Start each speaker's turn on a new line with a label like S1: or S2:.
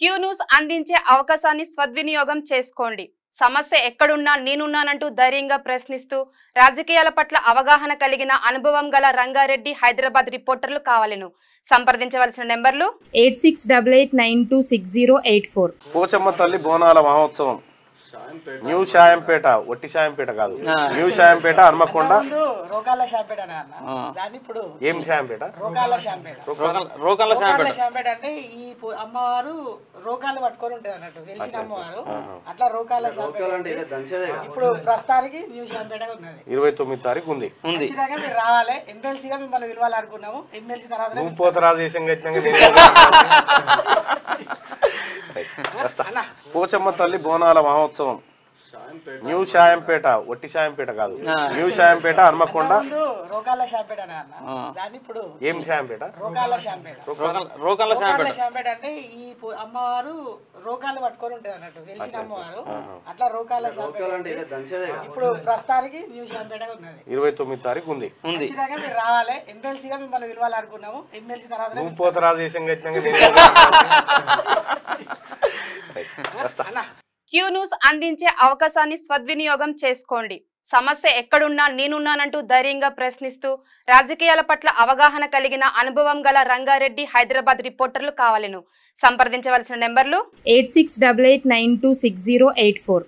S1: Q news అందించే అవకాశాన్ని సద్వినియోగం చేసుకోండి. సమస్య ఎక్కడున్నా నేనున్నానంటూ ధైర్యంగా ప్రశ్నిస్తూ రాజకీయాల పట్ల అవగాహన కలిగిన అనుభవం గల రంగారెడ్డి హైదరాబాద్ రిపోర్టర్లు కావాలను సంప్రదించవలసిన నెంబర్లు 8688926084.
S2: పోచమ్మ తల్లి బోనాల మహోత్సవం న్యూ షాయంపేట, ఒట్టి షాయంపేట కాదు, న్యూ షాయంపేట హన్మకొండ
S3: రోకాల షాంపేట దాన్ని ఇప్పుడు
S2: ఏం షాయంపేట,
S3: రోకాల షాంపేట అంటే ఈ అమ్మవారు రోకాలు పట్టుకొని ఉంటది అన్నట్టు, వెలిసిన అమ్మవారు. అట్లా రోకాల షాంపేట ఇప్పుడు ప్రస్తుతానికి న్యూ షాంపేట ఉన్నది.
S2: 29 తారీఖు ఉంది.
S3: ఖచ్చితంగా మీరు రావాలి. ఎమ్మెల్సీగా మిమ్మల్ని పిలవాలనుకున్నాము. ఎమ్మెల్సీ తర్వాత
S2: పోచమ్మ తల్లి బోనాల మహోత్సవం న్యూ షాయంపేట, ఒట్టి షాయంపేట కాదు, న్యూ షాయంపేట హన్మకొండ
S3: రోకాల షాంపేట దాన్ని ఇప్పుడు
S2: ఏం షాయంపేట,
S3: రోకాల షాంపేట అంటే ఈ అమ్మవారు రోకాలు పట్టుకొని ఉంటది అన్నట్టు, వెలిసిన అమ్మవారు. అట్లా రోకాల షాంపేట ఇప్పుడు ప్రస్తుతానికి న్యూ షాంపేట ఉన్నది.
S2: 29 తారీఖు ఉంది.
S3: ఖచ్చితంగా మీరు రావాలి. ఎమ్మెల్సీగా మిమ్మల్ని పిలవాలనుకున్నాము. ఎమ్మెల్సీ తర్వాత
S1: క్యూ న్యూస్ అందించే అవకాశాన్ని సద్వినియోగం చేసుకోండి. సమస్య ఎక్కడున్నా నేనున్నానంటూ ధైర్యంగా ప్రశ్నిస్తూ రాజకీయాల పట్ల అవగాహన కలిగిన అనుభవం గల రంగారెడ్డి హైదరాబాద్ రిపోర్టర్లు కావాలను సంప్రదించవలసిన నెంబర్లు
S4: 8688926084.